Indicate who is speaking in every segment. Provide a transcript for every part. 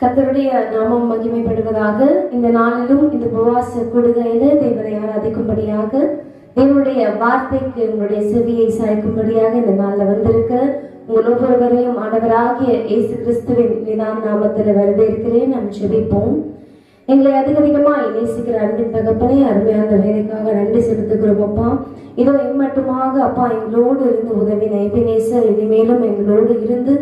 Speaker 1: கர்த்தருடைய நாமம் மகிமைப்படுவதாக. இந்த நாளிலும் இந்த உபவாச கூடுகையில தேவனை ஆராதிக்கும்படியாக, தேவனுடைய வார்த்தைக்கு உங்களுடைய செவியை சாய்க்கும்படியாக இந்த நாளில் வந்திருக்க உங்கள் ஒவ்வொருவரையும் ஆண்டவராகிய இயேசு கிறிஸ்துவின் நிதான நாமத்தில் வரவேற்கிறேன். நாம் ஜெபிப்போம். எங்களை அதிகமாய் நேசிக்கிற அன்பின் தகப்பனே, அருமையான வேலைக்காக நன்றி செலுத்துகிறோம் அப்பா. இதோ இம்மட்டுமாக அப்பா எங்களோடு இருந்து உதவின எபினேசர் இனிமேலும் எங்களோடு இருந்து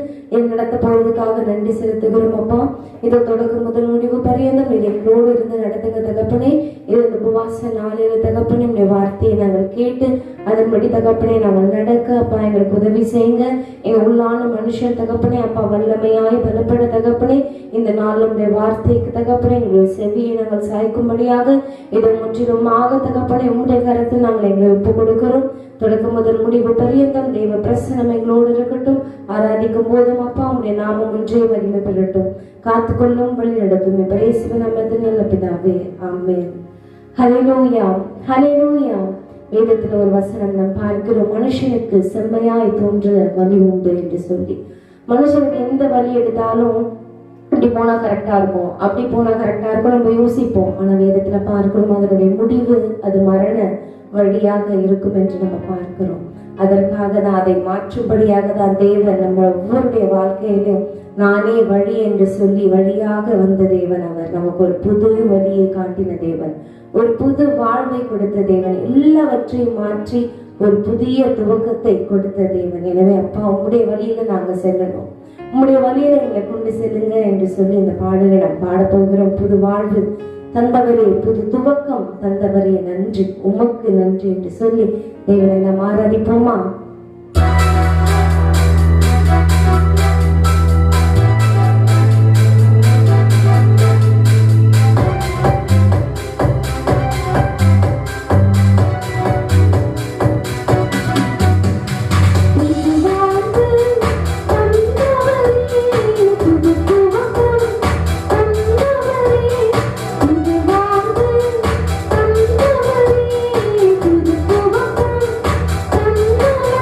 Speaker 1: நடத்த போவதற்காக நன்றி செலுத்துகிறோம் அப்பா. இதோ தொடக்கம் முதல் முடிவு பரியந்தம் எங்களோடு இருந்து நடத்துங்க தகப்பனே. இது இந்த உபவாச நாளில் தகப்பனே உடைய வார்த்தையை நாங்கள் கேட்டு அதன்படி தகப்பனே நாங்கள் நடக்க அப்பா எங்களுக்கு உதவி செய்யுங்க. எங்க உள்ளான மனுஷன் தகப்பனே அப்பா வல்லமையாய் பலப்பட தகப்பனே இந்த நாளும் வார்த்தைக்கு தகப்பனே எங்களுடைய செவியை நாங்கள் சாய்க்கும்படியாக இதை முற்றிலுமாக தகப்பனே உங்களுடைய கருத்தில் நாங்கள் எங்களை ஒப்பு கொடுக்கிறோம். தொடக்கம் முதல் முடிவு பரியந்தம் தெய்வ பிரசனம் எங்களோடு இருக்கட்டும். ஆராதிக்கும் போதும் அப்பா உங்களுடைய நாமம் ஒன்றே மகிமை பெறட்டும். காத்துக்கொள்ளும் வழி நடத்தும் இயேசுவின் நாமத்தில் நல்ல பிதாவே, ஆமென். ஹல்லேலூயா, ஹல்லேலூயா. வேதத்தில் ஒரு வசனம் நாம் பார்க்கிறோம், மனுஷனுக்கு செம்மையாய் தோன்ற வழி உண்டு என்று சொல்லி. மனுஷனுக்கு எந்த வழி எடுத்தாலும் இப்படி போனா கரெக்டா இருக்கும், அப்படி போனா கரெக்டா இருக்கும் நம்ம யோசிப்போம். ஆனா வேதத்துல பார்க்கிறோம் அதனுடைய முடிவு அது மரண வழியாக இருக்கும் என்று நம்ம பார்க்கிறோம். அதற்காக தான் அதை மாற்றும்படியாக தான் தேவன் நம்ம ஒவ்வொருடைய வாழ்க்கையிலும் நானே வழி என்று சொல்லி வழியாக வந்த தேவன். அவர் நமக்கு ஒரு புது வழியை காட்டின தேவன், ஒரு புது வாழ்வை கொடுத்த தேவன், எல்லாவற்றையும் மாற்றி ஒரு புதிய துவக்கத்தை கொடுத்த தேவன். எனவே அப்பா உங்களுடைய வழியில நாங்க செல்லணும், உங்களுடைய வழியில எங்களை கொண்டு செல்லுங்க என்று சொல்லி இந்த பாடலை நாம் பாடப்போகிறோம். புது வாழ்வு தந்தவரே, புது துவக்கம் தந்தவரே நன்றி, உமக்கு நன்றி என்று சொல்லி தேவனை நாம் ஆராதிப்போமா?
Speaker 2: Thank you.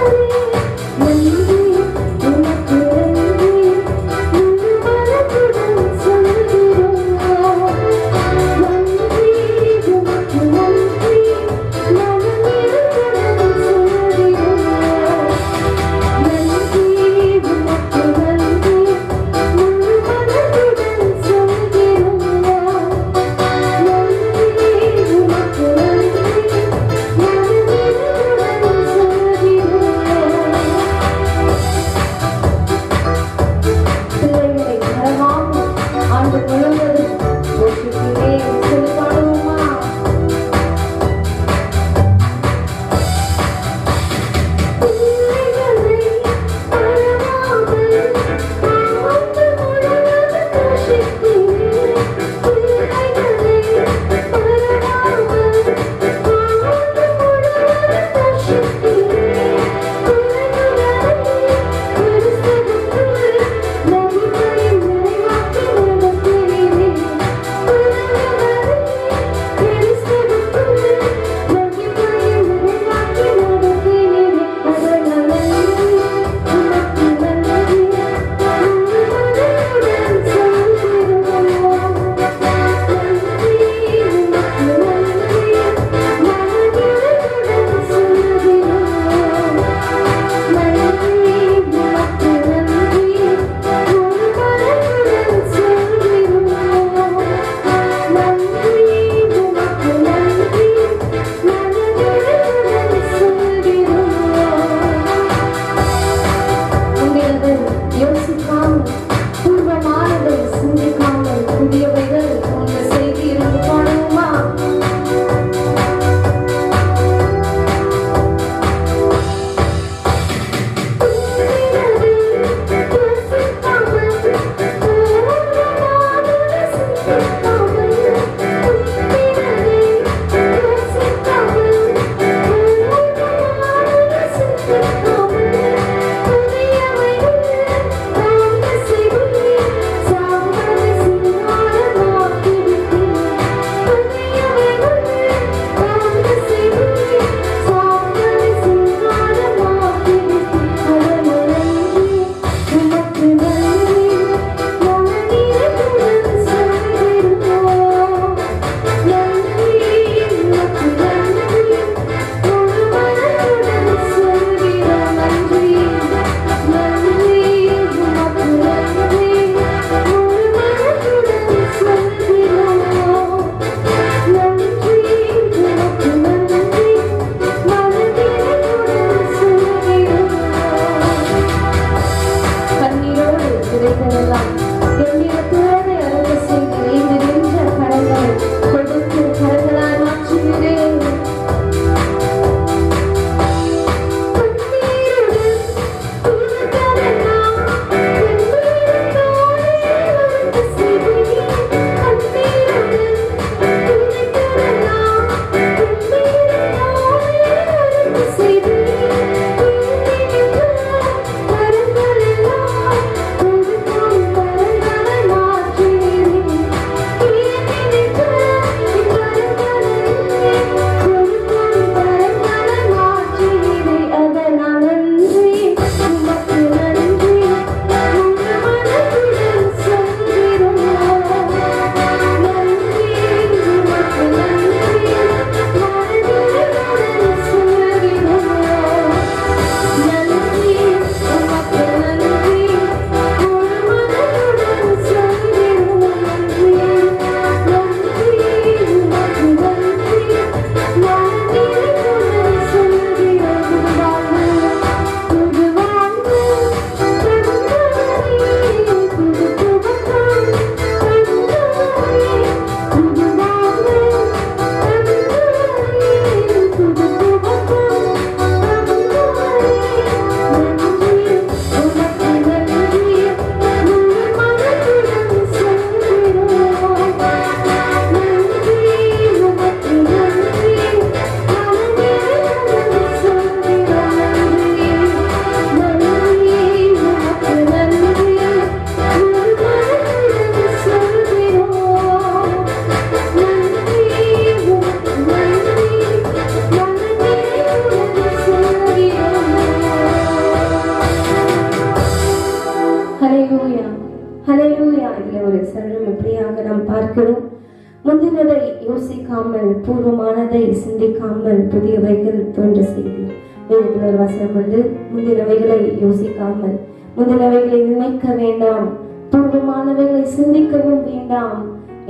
Speaker 1: யோசிக்காமல், பூர்வமானதை சிந்திக்காமல் புதியவைகள் தோன்ற செய்தீர். வேதத்தில் ஒரு வசனம் உண்டு, முந்தினவைகளை யோசிக்காமல், முந்தினவைகளை நினைக்க வேண்டாம், பூர்வமானவைகளை சிந்திக்கவும் வேண்டாம்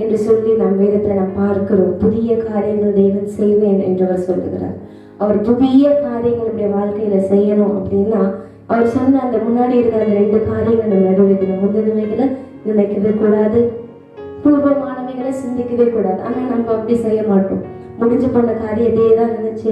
Speaker 1: என்று சொல்லி நம் வேதத்தில் நாம் பார்க்கிறோம். புதிய காரியங்கள் தேவன் செய்வேன் என்று அவர் சொல்லுகிறார். அவர் புதிய காரியங்கள் நம்முடைய வாழ்க்கையில செய்யணும் அப்படின்னா அவர் சொன்ன அந்த முன்னாடி இருக்கிற அந்த 2 காரியங்கள் நம்ம நடுவில் முந்தினவைகளை நினைக்கவே கூடாது, பூர்வமானவைகளை சிந்திக்கவே கூடாது. ஆனா நம்ம அப்படி செய்ய மாட்டோம். முடிஞ்சு போன காரியத்தையே தான் நினைச்சு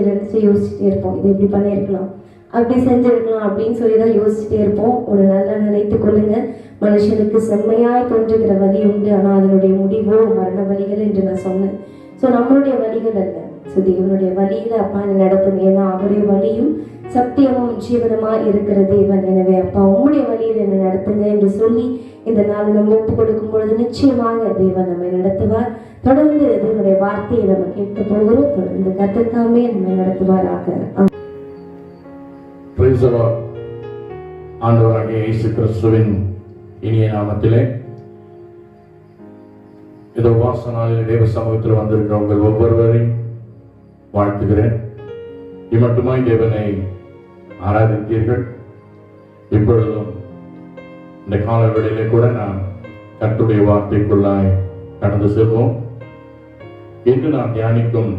Speaker 1: யோசிச்சுட்டே இருப்போம். இது எப்படி பண்ணியிருக்கலாம், அப்படி செஞ்சிருக்கலாம் அப்படின்னு சொல்லிதான் யோசிச்சுட்டே இருப்போம். ஒரு நல்லா நினைத்து கொள்ளுங்க, மனுஷனுக்கு செம்மையாய் தோன்றுகிற வழி உண்டு, ஆனா அதனுடைய முடிவோ மரண வழிகள் என்று நான் சொன்னேன். ஸோ நம்மளுடைய வழிகள் அல்ல, தேவனுடைய வழியில அப்பா நடத்துங்க. ஏன்னா அவருடைய வழியும் சத்தியமும் ஜீவனமா இருக்கிற தேவன். எனவே அப்பா உம்முடைய வழியில் என்ன நடத்துங்க என்று சொல்லி இந்த நாள் நம்ம ஒப்பு கொடுக்கும் பொழுது நிச்சயமாக தேவன் நம்மை நடத்துவார். தொடர்ந்து தேவனுடைய வார்த்தையை நம்ம கேட்க போகிறோம். தொடர்ந்து கர்த்தர் நம்மை நடத்துவாராக.
Speaker 2: ஆண்டவராகிய இயேசு கிறிஸ்துவின் இனிய நாமத்திலே இந்த உபவாச நாளில் தேவ சமூகத்தில் வந்திருக்கிற உங்கள் ஒவ்வொருவரையும் வாழ்த்துகிறேன். இம்மட்டுமாய் தேவனை ஆராதித்தீர்கள். இப்பொழுதும் இந்த கால வேளையிலே கூட நாம் கர்த்தருடைய வார்த்தைக்குள்ளாய் கடந்து செல்வோம். இன்று நாம் தியானிக்கும்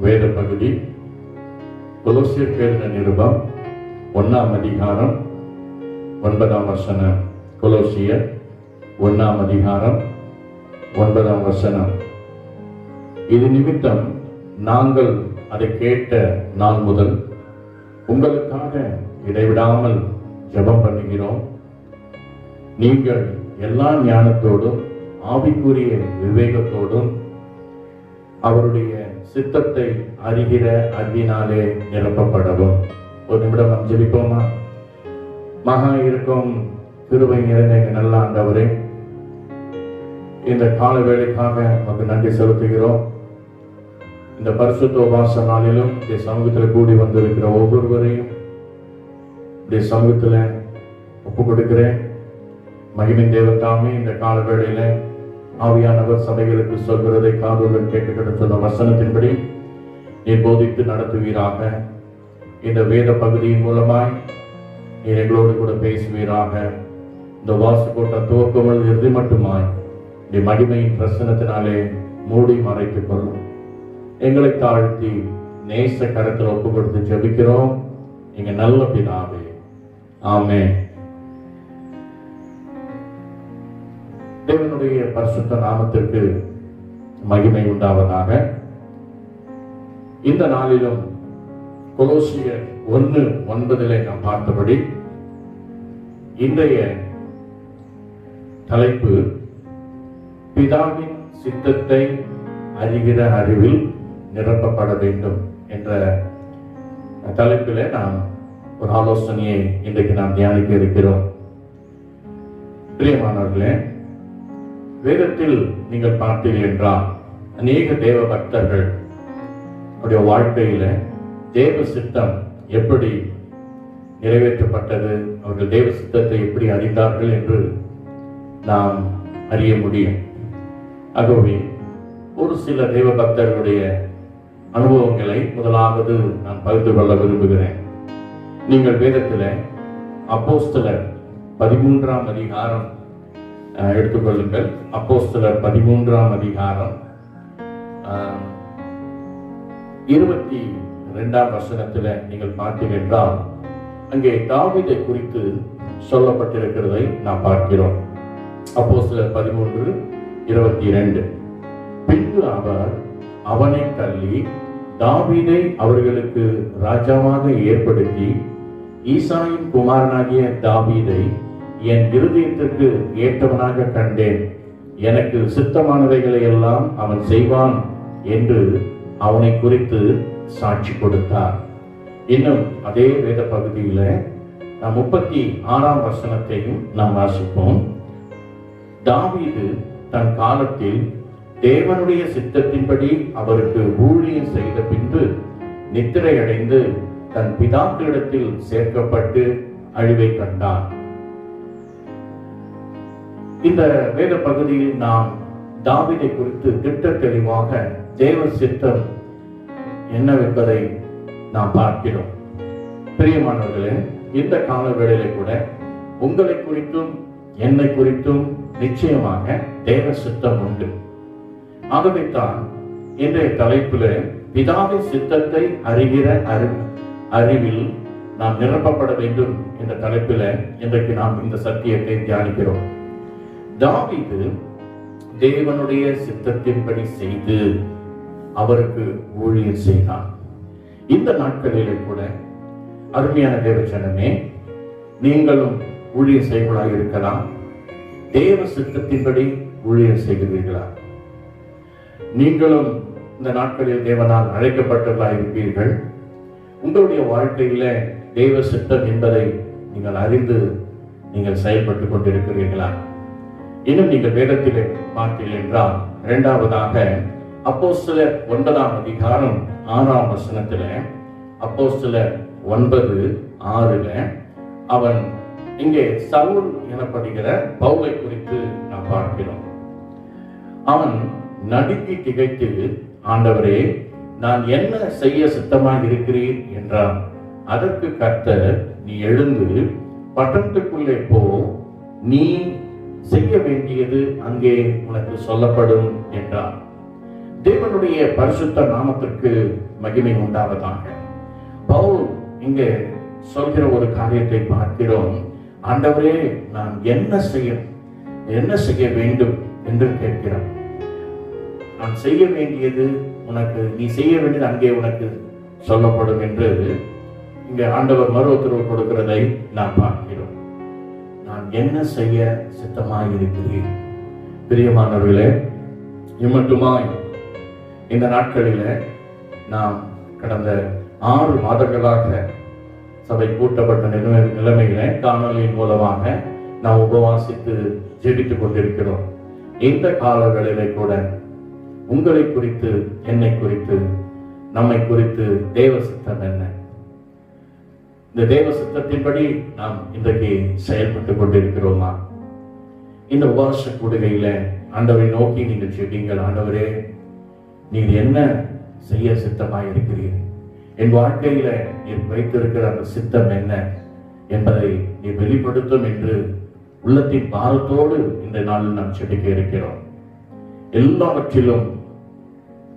Speaker 2: வேத பகுதி கொலோசியர் எழுதின நிருபம் 1ஆம் அதிகாரம் 9ஆம் வசனம். கொலோசியர் 1ஆம் அதிகாரம் 9ஆம் வசனம். இது நிமித்தம் நாங்கள் அதை கேட்ட நாள் முதல் உங்களுக்காக இடைவிடாமல் ஜெபம் பண்ணுகிறோம். நீங்கள் எல்லா ஞானத்தோடும் ஆவிக்குரிய விவேகத்தோடும் அவருடைய சித்தத்தை அறிகிற அறிவினாலே நிரப்பப்படவும். ஒரு நிமிடம் நாம் ஜெபிப்போமா? மகா இருக்கும் கிருபை நிறைந்த எங்கள் நல்ல ஆண்டவரே, இந்த கால வேளைக்காக நமக்கு நன்றி செலுத்துகிறோம். இந்த பரிசுத்த உபவாச நாளிலும் இந்த சமூகத்தில் கூடி வந்திருக்கிற ஒவ்வொருவரையும் இந்த சமூகத்தில் ஒப்பு கொடுக்கிறேன். மகிமின் தேவதாமே இந்த கால வேளையில ஆவியானவர் சபைகளுக்கு சொல்கிறதை காதுடன் கேட்க சொன்ன வசனத்தின்படி நீர் போதித்து நடத்துவீராக. இந்த வேத பகுதியின் மூலமாய் நீர் எங்களோடு கூட பேசுவீராக. இந்த வாசக்கூட்டம் துவக்கமல் இறுதி மட்டுமாய் இந்த மகிமையின் பிரசனத்தினாலே மூடி மறைத்துக் கொள்ளும். எங்களை தாழ்த்தி நேச கரத்தில் ஒப்பு கொடுத்து ஜெபிக்கிறோம் எங்க நல்ல பிதாவே, ஆமென். தேவனுடைய பரிசுத்த நாமத்திற்கு மகிமை உண்டாவதாக. இந்த நாளிலும் கொலோசியர் 1:9 நாம் பார்த்தபடி இன்றைய தலைப்பு பிதாவின் சித்தத்தை அறிகிற அறிவில் நிரப்பப்பட வேண்டும் என்ற தலைப்பில் நாம் ஒரு ஆலோசனையை இன்றைக்கு நாம் தியானிக்க இருக்கிறோம். பிரியமானவர்களே, வேதத்தில் நீங்கள் பார்த்தீர்கள் என்றால் அநேக தேவ பக்தர்கள் வாழ்க்கையில தேவ சித்தம் எப்படி நிறைவேற்றப்பட்டது, அவர்கள் தேவ சித்தத்தை எப்படி அறிந்தார்கள் என்று நாம் அறிய முடியும். ஆகவே ஒரு சில தேவ பக்தர்களுடைய அனுபவங்களை முதலாவது நான் பகிர்ந்து கொள்ள விரும்புகிறேன். நீங்கள் வேதத்தில் அப்போஸ்தலர் 13ஆம் அதிகாரம் எடுத்துக்கொள்ளுங்கள். அப்போஸ்தலர் 13ஆம் அதிகாரம் 22ஆம் வசனத்தில் நீங்கள் பார்த்தீர்கள் என்றால் அங்கே தாவீதை குறித்து சொல்லப்பட்டிருக்கிறதை நாம் பார்க்கிறோம். அப்போஸ்தலர் 13:22. பின்பு அவர் அவனை தள்ளி தாவீதை அவர்களுக்கு ராஜாவாக ஏற்படுத்தி, ஈசாயின் குமாரனாகிய தாவீதை என் இருதயத்திற்கு ஏற்றவனாக கண்டேன், எனக்கு சித்தமானவைகளை எல்லாம் அவன் செய்வான் என்று அவனை குறித்து சாட்சி கொடுத்தார். இன்னும் அதே வேத பகுதியில 36ஆம் வசனத்தையும் நாம் வாசிப்போம். தாவீது தன் காலத்தில் தேவனுடைய சித்தத்தின்படி அவருக்கு ஊழியம் செய்த பின்பு நித்திரை அடைந்து தன் பிதாக்களிடத்தில் சேர்க்கப்பட்டு அழிவை கண்டான். இந்த வேத பகுதியில் நாம் தாவீதை குறித்து திட்ட தெளிவாக தேவ சித்தம் என்னவென்பதை நாம் பார்க்கிறோம். பிரியமானவர்களே, இந்த கால வேளையில கூட உங்களை குறித்தும் என்னை குறித்தும் நிச்சயமாக தேவ சித்தம் உண்டு. ஆகவே தான் இன்றைய தலைப்புல பிதாவின் சித்தத்தை அறிகிற அறிவில் நாம் நிரப்பப்பட வேண்டும் என்ற தலைப்பில் இன்றைக்கு நாம் இந்த சத்தியத்தை தியானிக்கிறோம். தாவீது தேவனுடைய சித்தத்தின்படி செய்து அவருக்கு ஊழியம் செய்தான். இந்த நாட்களிலே கூட அருமையான தேவஜனமே, நீங்களும் ஊழியம் செய்வதாக இருக்கலாம். தேவ சித்தத்தின்படி ஊழியம் செய்கிறீர்களா? நீங்களும் இந்த நாட்களில் தேவனால் அழைக்கப்பட்டவர்களாக இருப்பீர்கள். உங்களுடைய வாழ்க்கையில தேவ சித்தம் என்பதை நீங்கள் அறிந்து நீங்கள் செயல்பட்டுக் கொண்டிருக்கிறீர்களா? இன்னும் நீங்கள் வேதத்திலே பார்த்தீர்கள் என்றால், இரண்டாவதாக அப்போஸ்தலர் 9ஆம் அதிகாரம் 6ஆம் வசனத்துல, அப்போஸ்தலர் 9:6 அவன் இங்கே சவுல் எனப்படுகிற பவுலை குறித்து நாம் பார்க்கிறோம். அவன் நடுங்கி திகைத்து, ஆண்டவரே, நான் என்ன செய்ய சித்தமாக இருக்கிறீர் என்றான். அதற்கு கர்த்தர், நீ எழுந்து பட்டணத்துக்குள்ளே போ, நீ செய்ய வேண்டியது அங்கே உனக்கு சொல்லப்படும் என்றார். தேவனுடைய பரிசுத்த நாமத்திற்கு மகிமை உண்டாவதாக. பவுல் இங்கே சொல்கிற ஒரு காரியத்தை பார்க்கிறோம். ஆண்டவரே, நான் என்ன செய்ய வேண்டும் என்று கேட்கிறான். நான் செய்ய வேண்டியது உனக்கு, நீ செய்ய வேண்டியது அங்கே உனக்கு சொல்லப்படும் என்று இங்கே ஆண்டவர் மறு உத்தரவு கொடுக்கிறதை நாம் பார்க்கிறோம். நான் என்ன செய்ய சித்தமாக இருக்கிறேன்? பிரியமானவர்களே, இம்மட்டுமாய் இந்த நாட்களில நாம் கடந்த 6 மாதங்களாக சபை கூட்டப்பட்ட நிலைமையில காணொலியின் மூலமாக நாம் உபவாசித்து ஜெபித்துக் கொண்டிருக்கிறோம். இந்த காலங்களிலே கூட உங்களை குறித்து, என்னை குறித்து, நம்மை குறித்து தேவ சித்தம் என்ன? இந்த தேவ சித்தத்தின்படி நாம் இன்றைக்கு செயல்பட்டுக் கொண்டிருக்கிறோமா? இந்த உபவாச கூடுகையில ஆண்டவரை நோக்கி நீங்கள் ஜெபிங்கள். ஆண்டவரே, நீர் என்ன செய்ய சித்தமாய் இருக்கிறீர்? என் வாழ்க்கையில நீர் வைத்திருக்கிற அந்த சித்தம் என்ன என்பதை நீ வெளிப்படுத்தும் என்று உள்ளத்தின் பாரத்தோடு இந்த நாளில் நாம் ஜெபிக்க இருக்கிறோம். எல்லாவற்றிலும்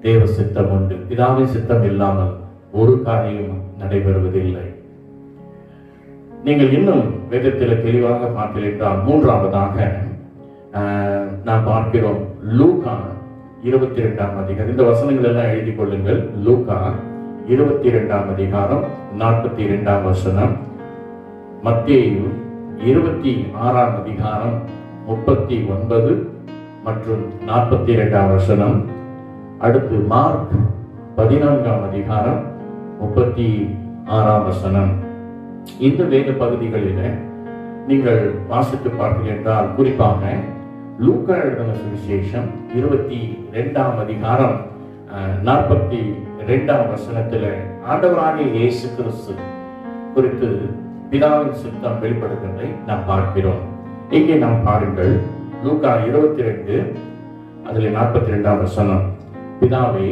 Speaker 2: தேவ சித்தம் உண்டு. பிதாவின் சித்தம் இல்லாமல் ஒரு காரியம் நடைபெறுவதில்லை. நீங்கள் இன்னும் வேதத்தில் தெளிவாக பார்த்தீர்கள். மூன்றாவதாக நாம் பார்க்கிறோம் லூக்கா 22ஆம் அதிகாரம். இந்த வசனங்கள் எல்லாம் எழுதி கொள்ளுங்கள். லூக்கா 22ஆம் அதிகாரம் 42ஆம் வசனம், மத்தேயு 26ஆம் அதிகாரம் 39 மற்றும் 42ஆம் வசனம், அடுத்து மார்க் 14ஆம் அதிகாரம் 36ஆம் வசனம். இந்த வேத பகுதிகளில் நீங்கள் வாசித்து பார்த்தீர்கள் என்றால், குறிப்பாக லூக்கா எழுதின சுவிசேஷம் 22ஆம் அதிகாரம் 42ஆம் வசனத்தில் ஆண்டவராகிய இயேசு கிறிஸ்து குறித்து பிதாவின் சித்தம் வெளிப்படுகிறதை நாம் பார்க்கிறோம். இங்கே நாம் பாருங்கள், லூக்கா 22 அதில் 42ஆம் வசனம், பிதாவே,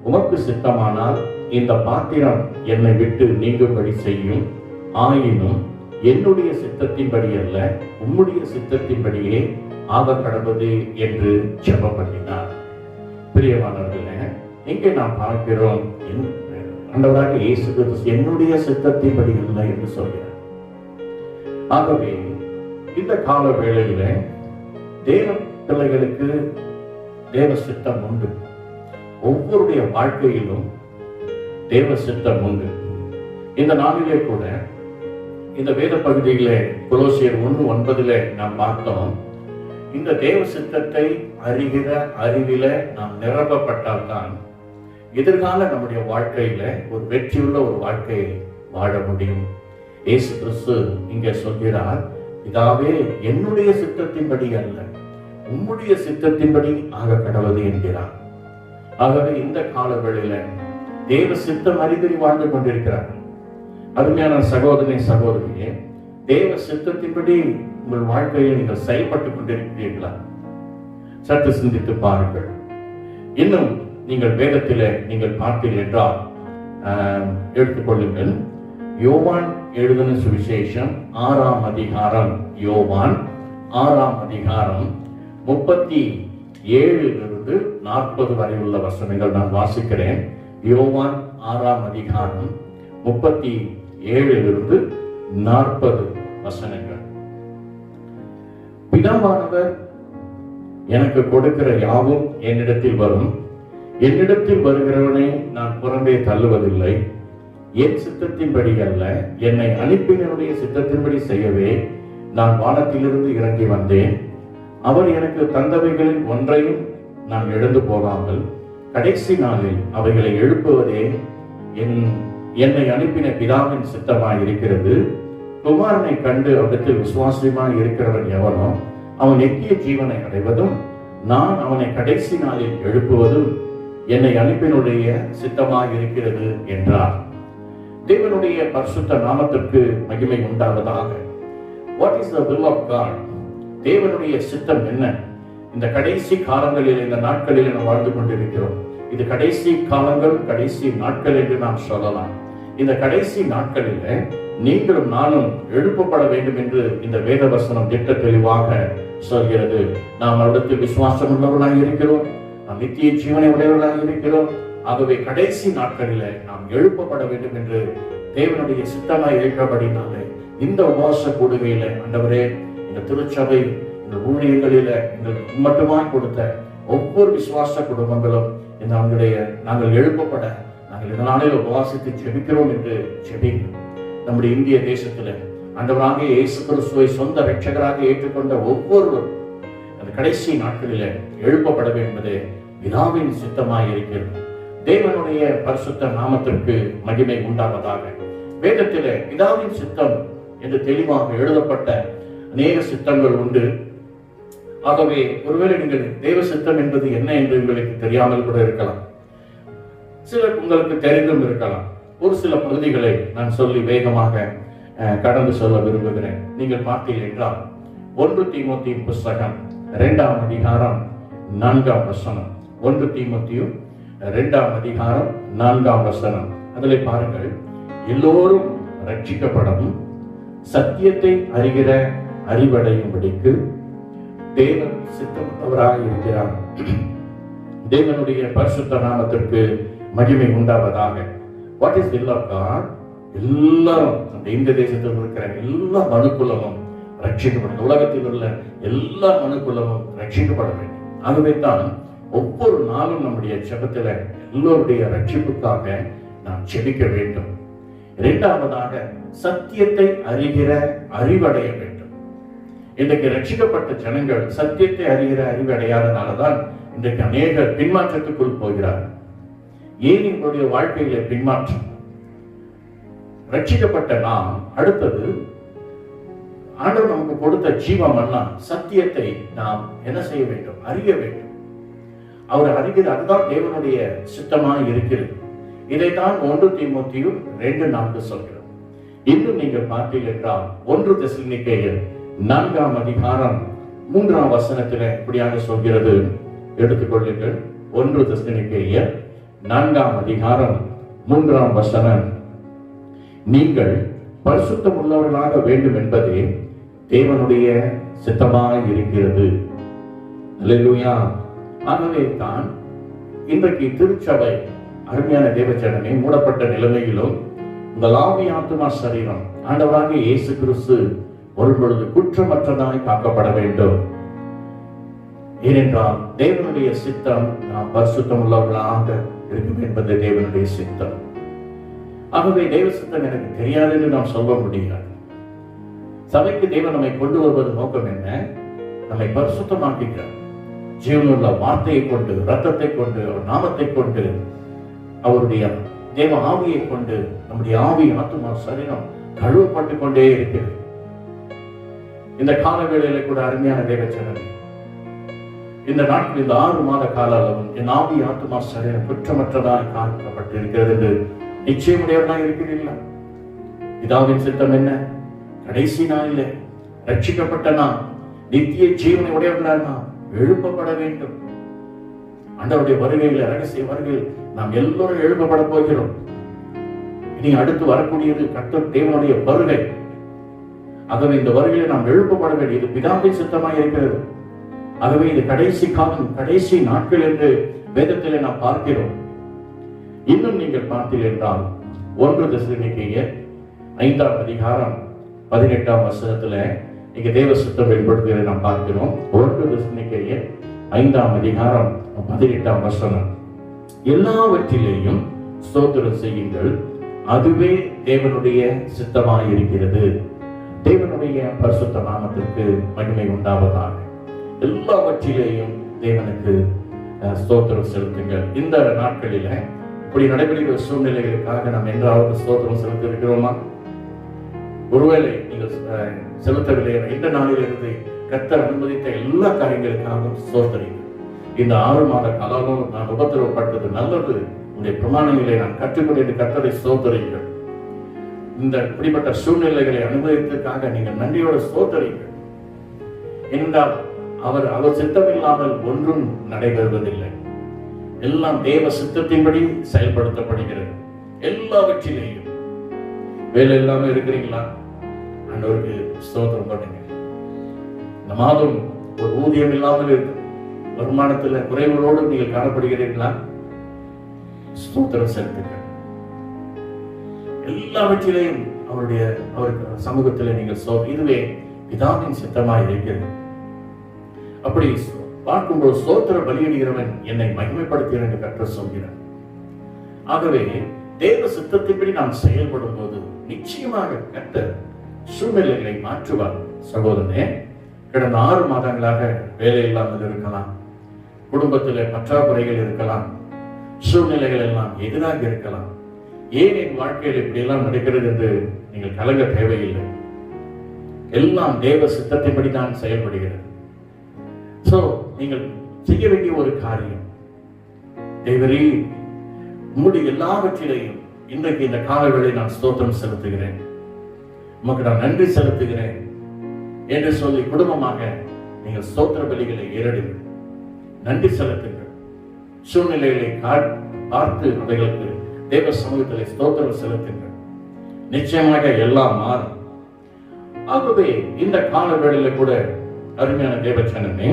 Speaker 2: உமக்கு சித்தமானால் இந்த பாத்திரம் என்னை விட்டு நீங்கும்படி செய்யும். ஆயினும் என்னுடைய சித்தத்தின்படி அல்ல, உம்முடைய சித்தத்தின்படியே ஆக கடவுது என்று ஜெபம் பண்ணினார். பிரியமானவர்களே, இங்கே நாம் பார்க்கிறோம், ஆண்டவராக இயேசு கிறிஸ்து என்னுடைய சித்தத்தின்படி இல்லை என்று சொல்கிறார். ஆகவே இந்த கால வேளையில தேவ பிள்ளைகளுக்கு தேவ சித்தம் உண்டு. ஒவ்வொருடைய வாழ்க்கையிலும் தேவ சித்தம் உண்டு. இந்த நாளிலே கூட இந்த வேத பகுதியிலே கொலோசியர் 1:9 நாம் பார்த்தோம், இந்த தேவ சித்தத்தை அறிகிற அறிவில நாம் நிரப்பப்பட்டால்தான் எதிர்கால நம்முடைய வாழ்க்கையில ஒரு வெற்றியுள்ள ஒரு வாழ்க்கையை வாழ முடியும். இயேசு கிறிஸ்து இங்கே சொல்கிறார், பிதாவே, என்னுடைய சித்தத்தின்படி அல்ல, உம்முடைய சித்தத்தின்படி ஆக கடவுது என்கிறார். ஆகவே இந்த கால வேளையில தேவ சித்தம் அறிந்து வாழ்ந்து கொண்டிருக்கிறார்கள். அருமையான சகோதரனை சகோதரியே, தேவ சித்தத்தின்படி உங்கள் வாழ்க்கையில் நீங்கள் செயல்பட்டுக் கொண்டிருக்கிறீர்களா? சற்று சிந்தித்து பாருங்கள். இன்னும் நீங்கள் வேதத்திலே நீங்கள் பார்த்தீர்கள் என்றால் எடுத்துக்கொள்ளுங்கள். யோவான் எழுதின சுவிசேஷம் 6ஆம் அதிகாரம், யோவான் 6ஆம் அதிகாரம் 37 40 வரை உள்ள வசனங்கள் நான் வாசிக்கிறேன். யோவான் 6ஆம் அதிகாரம் 37 40 வசனங்கள். பிதாவானவர் எனக்கு கொடுக்கிற யாவும் என்னிடத்தில் வரும், என்னிடத்தில் வருகிறவனை நான் புறம்பே தள்ளுவதில்லை. என் சித்தத்தின்படி அல்ல, என்னை அனுப்பினருடைய சித்தத்தின்படி செய்யவே நான் வானத்திலிருந்து இறங்கி வந்தேன். அவர் எனக்கு தந்தவைகளில் ஒன்றையும் நான் எழுந்து போகாமல் கடைசி நாளில் அவைகளை எழுப்புவதே என்னை அனுப்பின பிதாவின் சித்தமாய் இருக்கிறது. குமாரனை கண்டு அவரிடத்தில் விசுவாசமாய் இருக்கிறவன் எவனோ அவன் நித்திய ஜீவனை அடைவதும் நான் அவனை கடைசி நாளில் எழுப்புவதும் என்னை அனுப்பினுடைய சித்தமாய் இருக்கிறது என்றார். தேவனுடைய பரிசுத்த நாமத்திற்கு மகிமை உண்டாவதாக. What is the will of God? தேவனுடைய சித்தம் என்ன? இந்த கடைசி காலங்களில், இந்த நாட்களில் நாம் வாழ்ந்து கொண்டிருக்கிறோம். இது கடைசி காலங்கள், கடைசி நாட்கள் என்று நாம் சொல்லலாம். இந்த கடைசி நாட்களில் நீங்களும் நானும் எழுப்பப்பட வேண்டும் என்று இந்த வேத வசனம் திட்ட தெளிவாக சொல்கிறது. நாம் அவரிடத்தில் விசுவாசம் உள்ளவர்களாக இருக்கிறோம், நாம் நித்திய ஜீவனை உடையவர்களாக இருக்கிறோம். ஆகவே கடைசி நாட்களில நாம் எழுப்பப்பட வேண்டும் என்று தேவனுடைய சித்தமாய் இருக்கிறபடினாலே இந்த உபவாச கூடுகையில ஆண்டவரே, இந்த திருச்சபை, இந்த ஊழியர்களில எங்களுக்கு மட்டுமாய் கொடுத்த ஒவ்வொரு விசுவாச குடும்பங்களும் இந்த நாங்கள் எழுப்பப்பட நாங்கள் இதனாலே உபவாசித்து ஜெபிக்கிறோம் என்று ஜெபிங்க. நம்முடைய இந்திய தேசத்துல ஆண்டவராகிய இயேசு கிறிஸ்துவை சொந்த இரட்சகராக ஏற்றுக்கொண்ட ஒவ்வொருவரும் அந்த கடைசி நாட்களில எழுப்பப்பட வேண்டும் என்பது பிதாவின் சித்தமாய் இருக்கிறது. தேவனுடைய பரிசுத்த நாமத்திற்கு மகிமை உண்டாவதாக. வேதத்திலே பிதாவின் சித்தம் என்று தெளிவாக எழுதப்பட்ட அநேக சித்தங்கள் உண்டு. ஆகவே ஒருவேளை நீங்கள் தேவ சித்தம் என்பது என்ன என்று உங்களுக்கு தெரியாமல் கூட இருக்கலாம். சிலர் உங்களுக்கு தெரிந்தும் இருக்கலாம். ஒரு சில பகுதிகளை நான் சொல்லி வேகமாக கடந்து சொல்ல விரும்புகிறேன். நீங்கள் பார்த்தீர்கள் என்றால் 1 தீமோத்தேயு புஸ்தகம் 2ஆம் அதிகாரம் 4ஆம் வசனம். 1 தீமோத்தேயு 2ஆம் அதிகாரம் 4ஆம் வசனம். அதில் பாருங்கள், எல்லோரும் ரட்சிக்கப்படவும் சத்தியத்தை அறிகிற அறிவடையும்படிக்கு தேவன் சித்தமுள்ளவராக இருக்கிறார். தேவனுடைய பரிசுத்த நாமத்திற்கு மகிமை உண்டாவதாக. What is will of God? எல்லாரும் இந்த தேசத்தில் இருக்கிற எல்லா மனுக்குலமும் ரட்சிக்கப்படும். உலகத்தில் உள்ள எல்லா மனுக்குலமும் ரட்சிக்கப்பட வேண்டும். ஆகவே தான் ஒவ்வொரு நாளும் நம்முடைய ஜெபத்தில் எல்லோருடைய ரட்சிப்புக்காக நாம் ஜெபிக்க வேண்டும். இரண்டாவதாக சத்தியத்தை அறிகிற அறிவடைய வேண்டும். இன்றைக்கு ரட்சிக்கப்பட்ட ஜனங்கள் சத்தியத்தை அறிகிற அறிவடையாதனாலதான் இன்றைக்கு அநேகர் பின்மாற்றத்துக்குள் போகிறார்கள். ஏன் எங்களுடைய வாழ்க்கையில பின்மாற்றம்? ரட்சிக்கப்பட்ட நாம் அடுத்தது ஆண்டவர் நமக்கு கொடுத்த ஜீவமன்னா சத்தியத்தை நாம் என்ன செய்ய வேண்டும்? அறிய வேண்டும். அவர் அறிகிற அதுதான் தேவனுடைய சித்தமாக இருக்கிறது. இதைத்தான் 1 தீமோத்தேயு 2:4 சொல்கிறது. இன்னும் நீங்கள் பார்த்தீர்கள் என்றால் 1 தெசலோனிக்கேயர் 4ஆம் அதிகாரம் 3ஆம் வசனத்தில் இப்படியாக சொல்கிறது. எடுத்துக்கொள்ளுங்கள். 1 தெசலோனிக்கேயர் 4ஆம் அதிகாரம் 3ஆம் வசனம். நீங்கள் பரிசுத்தம் உள்ளவர்களாக வேண்டும் என்பதே தேவனுடைய சித்தமாய் இருக்கிறது. அல்லேலூயா. ஆகவே தான் இன்றைக்கு திருச்சபை அருமையான தேவச்சடமே மூடப்பட்ட நிலைமையிலும் உங்கள் ஆவி ஆத்துமா சரீரம் ஆண்டவராகிய இயேசு கிறிஸ்து வரும்பொழுது குற்றமற்றதாய் காக்கப்பட வேண்டும். ஏனென்றால் தேவனுடைய சித்தம் நாம் பரிசுத்தம் உள்ளவர்களாக இருக்கும் என்பது தேவனுடைய சித்தம். ஆகவே தேவ சித்தம் எனக்கு தெரியாது என்று நாம் சொல்ல முடியாது. சபைக்கு தேவன் நம்மை கொண்டு வருவது நோக்கம் என்ன? நம்மை பரிசுத்தமாக்குகிறார். ஜீவனுள்ள வார்த்தையை கொண்டு, ரத்தத்தை கொண்டு, நாமத்தை கொண்டு, அவருடைய தேவ ஆவியை கொண்டு நம்முடைய ஆவி ஆத்துமா சரீரம் கழுவப்பட்டு கொண்டே இருக்கிறது. இந்த காலவேளையில கூட அருமையான தேவச்சனமே, இந்த நாட்கள் இந்த 6 மாத கால அளவும் என் ஆவி ஆத்துமா சரீரம் குற்றமற்றதாய் காக்கப்பட்டு இருக்கிறது என்று நிச்சயமுடையவர்களாக இருக்கிறீர்களா? பிதாவின் சித்தம் என்ன? கடைசி நாளிலே ரட்சிக்கப்பட்ட நாம் நித்திய ஜீவனை உடையவர்களாக நாம் எழுப்பப்பட வேண்டும். ஆண்டவருடைய வருகையில, ரகசிய வருகையில் நாம் எல்லோரும் எழுப்பப்பட போகிறோம். இனி அடுத்து வரக்கூடியது கர்த்தர் தேவனுடைய வருகை. ஆகவே இந்த வருகையில நாம் எழுப்பப்பட வேண்டியது பிதாவின் சித்தமாய் இருக்கிறது. ஆகவே இது கடைசி காலம், கடைசி நாட்கள் என்று வேதத்திலே நாம் பார்க்கிறோம். இன்னும் நீங்கள் பார்த்தீர்கள் என்றால் 1 தெசலோனிக்கேயர் 5ஆம் அதிகாரம் 18ஆம் வசனத்துல இங்க தேவ சித்தம் வெளிப்படுத்துவதை நாம் பார்க்கிறோம். 1 தெசலோனிக்கேயர் 5ஆம் அதிகாரம் 18ஆம் வசனம், எல்லாவற்றிலேயும் ஸ்தோத்திரம் செய்யுங்கள், அதுவே தேவனுடைய சித்தமாய் இருக்கிறது. தேவனுடைய பரிசுத்த நாமத்திற்கு மகிமை உண்டாவதாக. எல்லாவற்றிலேயும் தேவனுக்கு ஸ்தோத்திரம் செலுத்துங்கள். இந்த நாட்களில இப்படி நடைபெறுகிற சூழ்நிலைகளுக்காக நாம் என்றாவது ஸ்தோத்திரம் செலுத்தி இருக்கிறோமா? ஒருவேளை நீங்கள் செலுத்தவில்லை, இந்த நாளிலிருந்து கர்த்தர் அனுமதித்த எல்லா காரியங்களுக்காகவும் ஸ்தோத்திரிங்கள். இந்த 6 மாத காலமும் நான் உபத்திரவப்பட்டது நல்லது, உங்களுடைய பிரமாணங்களை நான் கற்றுக்கொண்டு கர்த்தரை ஸ்தோத்திரிங்கள். இந்த இப்படிப்பட்ட சூழ்நிலைகளை அனுமதித்ததுக்காக நீங்கள் நன்றியோடு ஸ்தோத்திரிங்கள். என்றால் அவர் சித்தமில்லாமல் ஒன்றும் நடைபெறுவதில்லை. எல்லாம் தேவ சித்தத்தின்படி செயல்படுத்தப்படுகிறது. எல்லாவற்றிலேயும் வேலை இல்லாம இருக்கிறீங்களா? ஆண்டவருக்கு ஸ்தோத்திரம் பண்ணுங்க. இந்த மாதம் ஒரு ஊதியம் இல்லாமல் இருக்கு, வருமானத்துல குறைவுகளோடு நீங்கள் காணப்படுகிறீர்களா? ஸ்தோத்திரம் செலுத்துங்கள். எல்லாவற்றிலேயும் அவருக்கு சமூகத்தில் நீங்கள் இதுவே பிதாவின் சித்தமாய் இருக்கிறது. அப்படி பார்க்கும்போது ஸ்தோத்திர பலியிடுகிறவன் என்னை மகிமைப்படுத்துகிறேன் என்று கர்த்தர் சொல்கிறார். ஆகவே தேவ சித்தத்தின்படி நாம் செயல்படும் போது நிச்சயமாக கர்த்தர் சூழ்நிலைகளை மாற்றுவார். சகோதரனே, கடந்த 6 மாதங்களாக வேலை இல்லாமல் இருக்கலாம், குடும்பத்தில் பற்றாக்குறைகள் இருக்கலாம், சூழ்நிலைகள் எல்லாம் எதிராக இருக்கலாம். ஏன் என் வாழ்க்கையில் இப்படி எல்லாம் நடக்கிறது என்று நீங்கள் கலங்க தேவையில்லை. எல்லாம் தேவ சித்தத்தின்படி தான் செயல்படுகிறது. நீங்கள் செய்ய வேண்டிய ஒரு காரியம், தேவரே உங்களுடைய எல்லாவற்றிலையும் இன்றைக்கு இந்த காலவேளை நான் ஸ்தோத்திரம் செலுத்துகிறேன், உமக்கு நான் நன்றி செலுத்துகிறேன் என்று சொல்லி குடும்பமாக நீங்கள் ஸ்தோத்திர பலிகளை ஏறெடுங்கள், நன்றி செலுத்துங்கள். சூழ்நிலைகளை பார்த்து அவைகளுக்கு தேவ சமூகத்தில் ஸ்தோத்திரம் செலுத்துங்கள். நிச்சயமாக எல்லாம் மாறும். ஆகவே இந்த காலவேளையில கூட அருமையான தேவச்சனமே,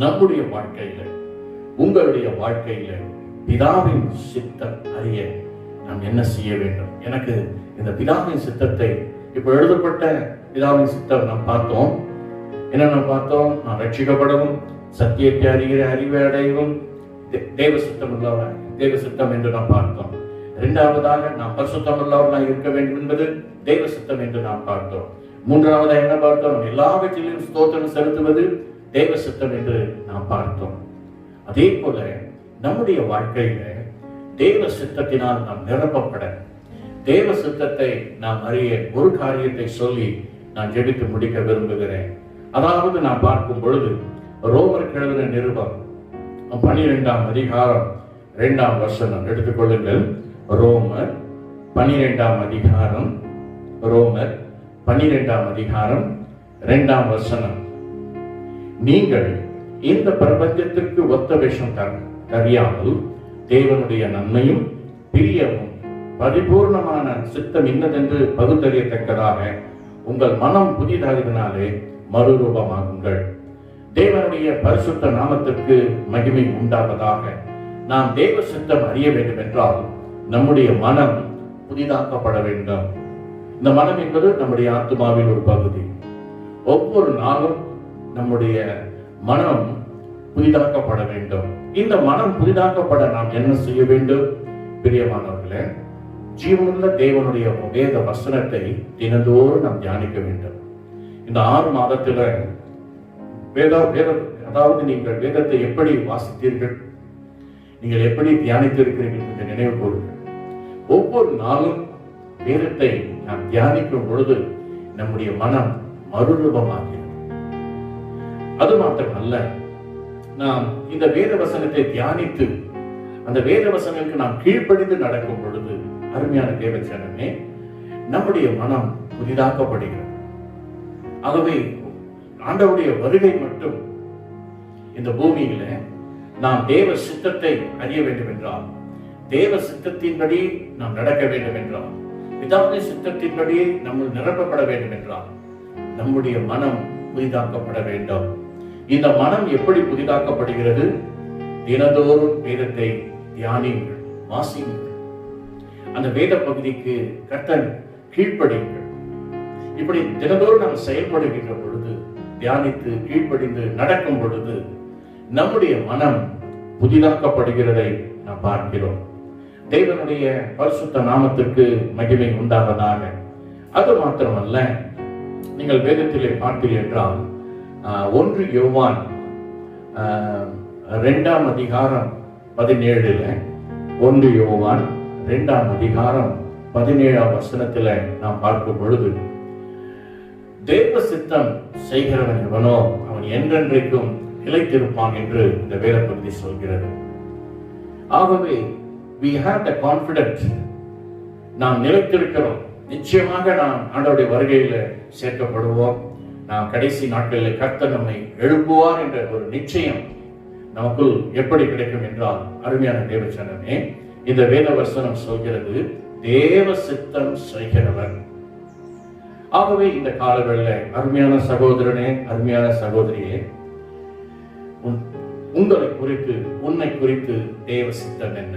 Speaker 2: நம்முடைய வாழ்க்கையில, உங்களுடைய வாழ்க்கையில பிதாவின் சித்தம் அறிய நாம் என்ன செய்ய வேண்டும்? எனக்கு இந்த பிதாவின் சித்தத்தை, இப்ப எழுதப்பட்ட பிதாவின் சித்தம் நாம் பார்த்தோம். என்ன பார்த்தோம்? நான் ரட்சிக்கப்படவும், சத்தியத்தை அறிகிற அறிவை அடையவும் தேவ சித்தம் உள்ளவர், தேவ சித்தம் என்று நாம் பார்த்தோம். 2வதாக நாம் பரிசுத்தம் உள்ளவர்களாக இருக்க வேண்டும் என்பது தேவ சித்தம் என்று நாம் பார்த்தோம். 3வதாக என்ன பார்த்தோம்? எல்லாவற்றிலும் ஸ்தோத்திரம் செலுத்துவது தேவ சித்தம் என்று நாம் பார்த்தோம். அதே போல நம்முடைய வாழ்க்கையில தேவ சித்தத்தினால் நாம் நிரப்பப்பட, தேவ சித்தத்தை நாம் அறிய ஒரு காரியத்தை சொல்லி நான் ஜெபித்து முடிக்க விரும்புகிறேன். அதாவது நான் பார்க்கும் பொழுது ரோமர் எழுதின நிருபம் 12ஆம் அதிகாரம் 2ஆம் வசனம் எடுத்துக்கொள்ளுங்கள். ரோமர் 12ஆம் அதிகாரம், ரோமர் 12ஆம் அதிகாரம் 2ஆம் வசனம், நீங்கள் இந்த பிரபஞ்சத்திற்கு ஒத்த விஷம் தெரியாமல் தேவனுடைய நன்மையும் பிரியமும் பரிபூர்ணமான சித்தம் இன்னதென்று பகுத்தறியத்தக்கதாக உங்கள் மனம் புதிதாகினாலே மறுரூபமாகுங்கள். தேவனுடைய பரிசுத்த நாமத்திற்கு மகிமை உண்டாவதாக. நாம் தேவ சித்தம் அறிய வேண்டும் என்றால் நம்முடைய மனம் புதிதாக்கப்பட வேண்டும். இந்த மனம் என்பது நம்முடைய ஆத்மாவின் ஒரு பகுதி. ஒவ்வொரு நாளும் நம்முடைய மனம் புதிதாக்கப்பட வேண்டும். இந்த மனம் புதிதாக்கப்பட நாம் என்ன செய்ய வேண்டும்? பிரியமானவர்களே, ஜீவனுள்ள தேவனுடைய வேத வசனத்தை தினந்தோறும் நாம் தியானிக்க வேண்டும். இந்த 6 மாதத்துல அதாவது நீங்கள் வேதத்தை எப்படி வாசித்தீர்கள், நீங்கள் எப்படி தியானித்து இருக்கிறீர்கள் என்று நினைவு கூறுங்கள். ஒவ்வொரு நாளும் வேதத்தை நாம் தியானிக்கும் பொழுது நம்முடைய மனம் மறுரூபமாகிறது. அது மாத்திரமல்ல, நாம் இந்த வேத வசனத்தை தியானித்து அந்த வேத வசனங்களுக்கு நாம் கீழ்ப்படிந்து நடக்கும் பொழுது, அருமையான தேவச்சனமே, நம்முடைய மனம் புதிதாக்கப்படுகிறது. ஆகவே ஆண்டவருடைய வருகை மட்டும் இந்த பூமியில நாம் தேவ சித்தத்தை அறிய வேண்டும் என்றால், தேவ சித்தத்தின்படி நாம் நடக்க வேண்டும் என்றால், பிதாவின் சித்தத்தின்படி நம்ம நிரப்பப்பட வேண்டும் என்றால், நம்முடைய மனம் புதிதாக்கப்பட வேண்டும். இந்த மனம் எப்படி புதிதாக்கப்படுகிறது? தினந்தோறும் வேதத்தை தியானியுங்கள், வாசியுங்கள். அந்த வேத பகுதிக்கு கர்த்தர் கீழ்ப்படியுங்கள். இப்படி தினந்தோறும் நாம் செயல்படுகின்ற பொழுது, தியானித்து கீழ்ப்படிந்து நடக்கும் பொழுது நம்முடைய மனம் புதிதாக்கப்படுகிறதை நாம் பார்க்கிறோம். தேவனுடைய பரிசுத்த நாமத்திற்கு மகிமை உண்டாவதாக. அது மாத்திரமல்ல, நீங்கள் வேதத்திலே பார்த்தீர்கள் என்றால் 1 யோவான் 2ஆம் அதிகாரம் 17 1 யோவான் 2ஆம் அதிகாரம் 17ஆம் வசனத்தில் நாம் பார்க்கும் பொழுது, தேவ சித்தம் செய்கிறவன் எவனோ அவன் என்றென்றைக்கும் நிலைத்திருப்பான் என்று இந்த வேத பகுதி சொல்கிறது. ஆகவே we have the confidence, நாம் நிலைத்திருக்கிறோம். நிச்சயமாக நாம் ஆண்டவருடைய வருகையில சேர்க்கப்படுவோம். நாம் கடைசி நாட்களில் கர்த்தர் நம்மை எழுப்புவார் என்ற ஒரு நிச்சயம் நமக்குள் எப்படி கிடைக்கும் என்றால், அருமையான தேவச்சனமே, இந்த வேத வசனம் சொல்கிறது தேவ சித்தம் செய்கிறவர். ஆகவே இந்த காலங்களில் அருமையான சகோதரனே, அருமையான சகோதரியே, உங்களை குறித்து, உன்னை குறித்து தேவ சித்தம் என்ன?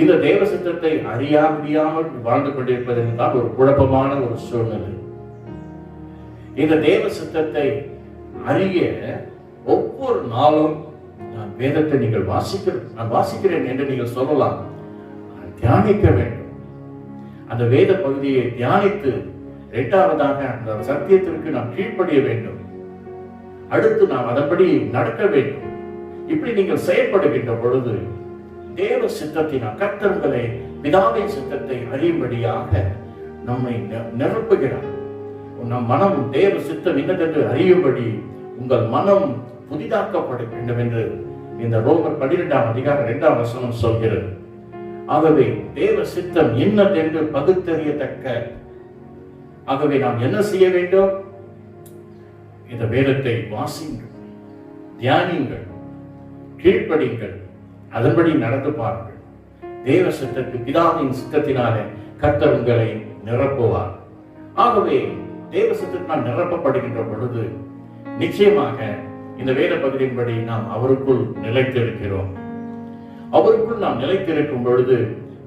Speaker 2: இந்த தேவ சித்தத்தை அறியாமல் வாழ்ந்து கொண்டிருப்பதென்றால் ஒரு குழப்பமான ஒரு சூழ்நிலை. இந்த தேவ சித்தத்தை அறிய ஒவ்வொரு நாளும் நான் வேதத்தை நீங்கள் நான் வாசிக்கிறேன் என்று நீங்கள் சொல்லலாம். தியானிக்க வேண்டும். அந்த வேத பகுதியை தியானித்து, இரண்டாவதாக அந்த சத்தியத்திற்கு நாம் கீழ்ப்படிய வேண்டும். அடுத்து நாம் அதன்படி நடக்க வேண்டும். இப்படி நீங்கள் செயல்படுகின்ற பொழுது தேவ சித்தத்தினால் கர்த்தர் உங்களை பிதாவின் சித்தத்தை அறியும்படியாக நம்மை நிரப்புகிறார். நம் மனம் தேவ சித்தம் இன்னதென்று அறியும்படி உங்கள் மனம் புதிதாக்கப்பட வேண்டும் என்று இந்த ரோமர் 12ஆம் அதிகாரம் 2ஆம் வசனம் சொல்கிறது. ஆகவே தேவ சித்தம் இன்னதென்று பகுத்தறியத்தக்க, ஆகவே நாம் என்ன செய்ய வேண்டும்? இந்த வேதத்தை வாசியுங்கள், தியானியுங்கள், கீழ்ப்படியுங்கள், அதன்படி நடந்து பாருங்கள். தேவ சித்தத்துக்கு பிதாவின் சித்தத்தினாலே கர்த்தர் உங்களை நிரப்புவார். ஆகவே தேவ சித்தத்தினால் நிரப்பப்படுகின்ற பொழுது நிச்சயமாக இந்த வேத பகுதியின்படி நாம் அவருக்குள் நிலைத்திருக்கிறோம். அவருக்குள் நாம் நிலைத்திருக்கும் பொழுது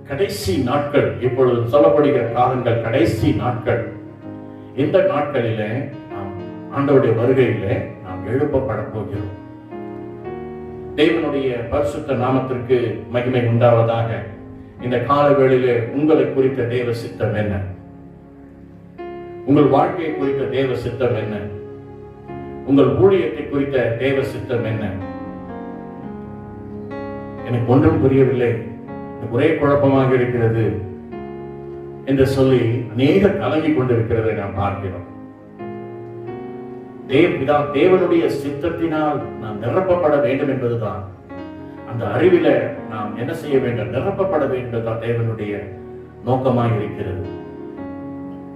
Speaker 2: கடைசி நாட்கள், இப்பொழுது சொல்லப்படுகிற காலங்கள் கடைசி நாட்கள். இந்த நாட்களிலே நாம் ஆண்டவருடைய வருகையிலே நாம் எழுப்பப்பட போகிறோம். தேவனுடைய பரிசுத்த நாமத்திற்கு மகிமை உண்டாவதாக. இந்த கால வேளையிலே உங்களை குறித்த தேவ சித்தம் என்ன? உங்கள் வாழ்க்கையை குறித்த தேவ சித்தம் என்ன? உங்கள் ஊழியத்தை குறித்த தேவ சித்தம் என்ன? எனக்கு ஒன்றும் புரியவில்லை, ஒரே குழப்பமாக இருக்கிறது என்று சொல்லி அநேக கலங்கிக் கொண்டிருக்கிறதை நாம் பார்க்கிறோம். தேவனுடைய சித்தத்தினால் நாம் நிரப்பப்பட வேண்டும் என்பதுதான், அந்த அறிவில நாம் என்ன செய்ய வேண்டும்? நிரப்பப்பட வேண்டும் என்பதுதான் தேவனுடைய நோக்கமாக இருக்கிறது.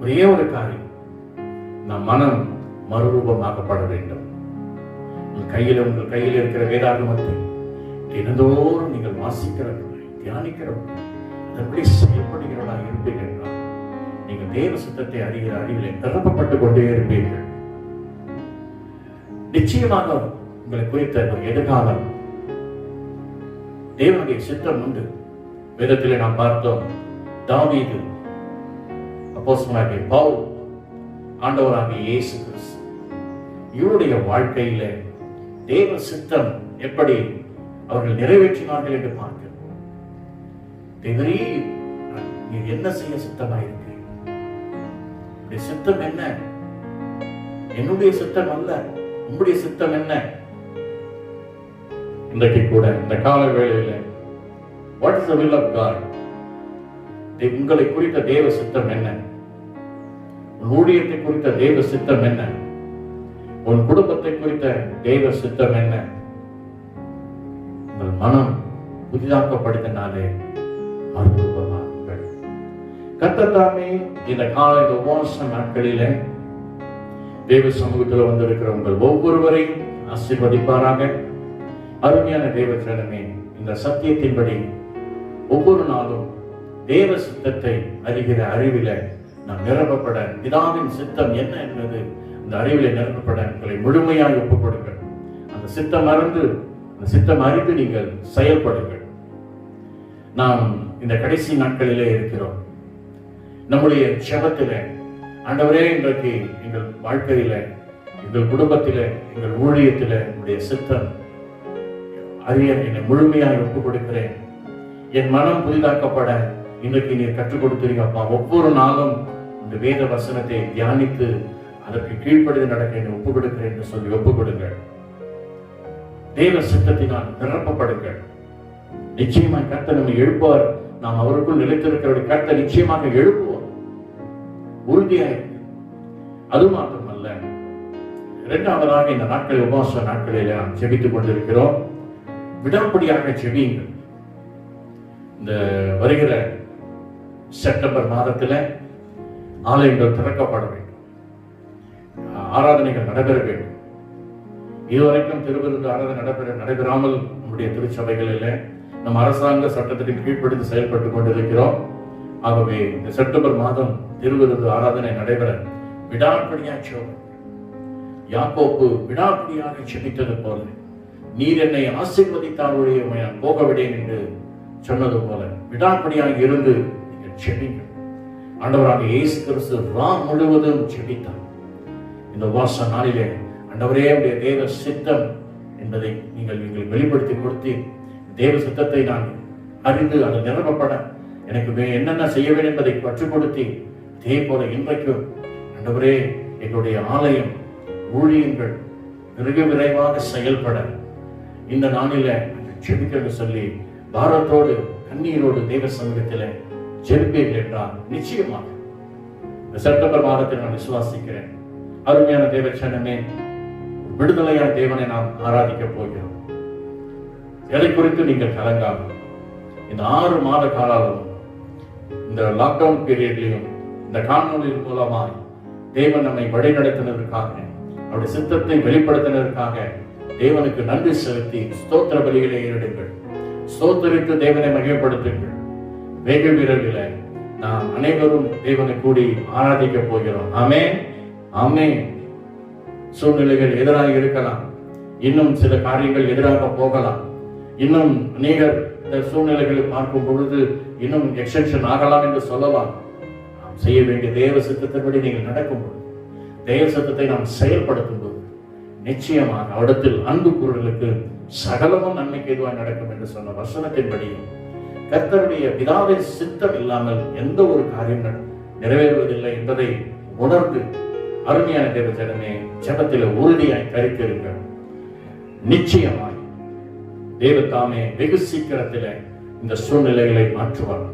Speaker 2: ஒரே ஒரு காரியம், நம் மனம் மறுரூபமாக்கப்பட வேண்டும். உங்கள் கையில் இருக்கிற வேதாகமத்தை தினந்தோறும் நீங்கள் வாசிக்கிறவர்கள், தியானிக்கிறவர்கள், அதன்படி செயல்படுகிறவர்களாக இருப்பீர்கள் என்றால் நீங்கள் தேவ சித்தத்தை அறிகிற அறிவிலே நிரப்பப்பட்டுக் கொண்டே இருப்பீர்கள். நிச்சயமாக உங்களை குறித்த எதிர்காலம் தேவனுடைய சித்தம் உண்டு. வேதத்திலே நாம் பார்த்தோம், தாவீது, அப்போஸ்தலனாகிய பவுல், ஆண்டவராகிய இயேசு கிறிஸ்து, இவருடைய வாழ்க்கையில தேவ சித்தம் எப்படி அவர்கள் நிறைவேற்றினார்கள் என்று பார்க்கிறோம். தேவரே, நீ என்ன செய்ய சித்தமாயிருக்கு? சித்தம் என்ன? என்னுடைய சித்தம் அல்ல, உங்களுடைய சித்தம் என்ன? இன்றைக்கு கூட இந்த கால வேளையில what is the will of God? உங்களை குறித்த தேவ சித்தம் என்ன? உன் ஊழியத்தை குறித்த தேவ சித்தம் என்ன? உன் குடும்பத்தை குறித்த தேவ சித்தம் என்ன? உங்கள் மனம் புதிதாக்கப்படுத்தினாலே மறுரூபமாகுங்கள். கர்த்தர் தாமே இந்த கால உபவாச நாட்களிலே தேவ சமூகத்தில் வந்திருக்கிற உங்கள் ஒவ்வொருவரையும் ஆசீர்வதிப்பாராக. அருமையான தேவ ஜனமே, இந்த சத்தியத்தின்படி ஒவ்வொரு நாளும் தேவ சித்தத்தை அறிகிற அறிவில நாம் நிரப்பப்பட, பிதாவின் சித்தம் என்ன என்பது இந்த அறிவிலை நிரப்பப்பட உங்களை முழுமையாக ஒப்புக் கொடுங்கள். அந்த சித்தம் அறிந்து நீங்கள் செயல்படுங்கள். நாம் இந்த கடைசி நாட்களிலே இருக்கிறோம். நம்முடைய ஜெபத்திலே, ஆண்டவரே, இன்றைக்கு எங்கள் வாழ்க்கையில, எங்கள் குடும்பத்தில, எங்கள் ஊழியத்தில உடைய சித்தம் அறிய என்னை முழுமையாக ஒப்புக் கொடுக்கிறேன். என் மனம் புதிதாக்கப்பட இன்றைக்கு நீர் கற்றுக் கொடுத்தீங்கப்பா. ஒவ்வொரு நாளும் இந்த வேத வசனத்தை தியானித்து அதற்கு கீழ்ப்படிந்து நடக்க என்னை ஒப்புக் கொடுக்கிறேன் என்று சொல்லி ஒப்புக் கொடுங்கள். தேவ சித்தத்தினால் நிரப்பப்படுங்கள். நிச்சயமாக கர்த்தர் நம்மை எழுப்புவார். நாம் அவருக்குள் நிலைத்திருக்கிறவரை கர்த்தர் நிச்சயமாக எழுப்புவார். உறுதியாக. அது மாத்திரமல்ல, இரண்டாவதாக இந்த நாட்களில், உபவாச நாட்களில் நாம் ஜெபித்துக் கொண்டிருக்கிறோம். விடாப்படியாக ஜெபியுங்கள். இந்த வருகிற செப்டம்பர் மாதத்தில் ஆலயங்கள் திறக்கப்பட வேண்டும், ஆராதனைகள் நடைபெற வேண்டும். இதுவரைக்கும் திருவிருந்து ஆராதனை நடைபெறாமல் நம்முடைய திருச்சபைகளில் நம் அரசாங்க சட்டத்திற்கு கீழ்ப்படுத்தி செயல்பட்டுக் கொண்டிருக்கிறோம். ஆகவே இந்த செப்டம்பர் மாதம் திருவிருந்து ஆராதனை நடைபெற விடாப்படியாக, யாக்கோப்பு விடாப்படியாக செபித்தது போல, நீர் என்னை ஆசீர்வதித்தாலுடைய நான் போக விடேன் என்று சொன்னது போல விடாப்படியாக இருந்து நீங்கள் செபிங்கள். ஆண்டவராக இயேசு கிறிஸ்து முழுவதும் செபித்தார். இந்த உபவாச நாளிலே ஆண்டவரே, உடைய தேவ சித்தம் என்பதை நீங்கள் வெளிப்படுத்தி கொடுத்து, தேவ சித்தத்தை நான் அறிந்து அது நிரப்பப்பட எனக்கு என்னென்ன செய்ய வேண்டும் என்பதை கற்றுக் கொடுத்து, அதே போல இன்றைக்கும் ஆண்டவரே, எங்களுடைய ஆலயம் ஊழியங்கள் மிக விரைவாக செயல்பட இந்த நாளில ஜெபிக்க சொல்லி பாரத்தோடு கண்ணீரோடு தேவ சமூகத்தில் ஜெபிப்பீர்கள் என்றால் நிச்சயமாக இந்த செப்டம்பர் மாதத்தில் நான் விசுவாசிக்கிறேன். அருமையான தேவ ஜனமே, விடுதலையான தேவனை நாம் ஆராதிக்க போகிறோம். எதை குறித்து நீங்கள் கலங்காம, இந்த 6 மாத காலம் இந்த லாக்டவுன் பீரியட்லையும் இந்த காணொலியின் மூலமாய் தேவன் நம்மை வழிநடத்தினதற்காக, அவருடைய சித்தத்தை வெளிப்படுத்தினதற்காக தேவனுக்கு நன்றி செலுத்தி ஸ்தோத்திர பலிகளை ஏறிடுங்கள். ஸ்தோத்திரித்து தேவனை மகிமைப்படுத்துங்கள். வெகு விரைவில் நாம் அனைவரும் தேவனை கூடி ஆராதிக்க போகிறோம். ஆமென், ஆமென். சூழ்நிலைகள் எதிராக இருக்கலாம், இன்னும் சில காரியங்கள் எதிராக போகலாம், இன்னும் அநேகர் இந்த சூழ்நிலைகளை பார்க்கும் பொழுது இன்னும் எக்ஸ்டென்ஷன் ஆகலாம் என்று சொல்லலாம். நாம் செய்ய வேண்டிய தேவ சித்தத்தின்படி நீங்கள் நடக்கும் பொழுது, தேவ சித்தத்தை நாம் செயல்படுத்தும் போது நிச்சயமாக அவரிடத்தில் அன்பு கூறுகளுக்கு சகலமும் நன்மைக்கு எதுவாக நடக்கும் என்று சொன்ன வசனத்தின்படியும் கர்த்தருடைய பிதாவின் சித்தம் இல்லாமல் எந்த ஒரு காரியம் நிறைவேறுவதில்லை என்பதை உணர்ந்து, அருமையான தேவ ஜனமே, ஜெபத்தில் உறுதியாய் கருத்திருங்கள். நிச்சயமாய் தேவ தாமே வெகு சீக்கிரத்தில் இந்த சூழ்நிலைகளை மாற்றுவார்.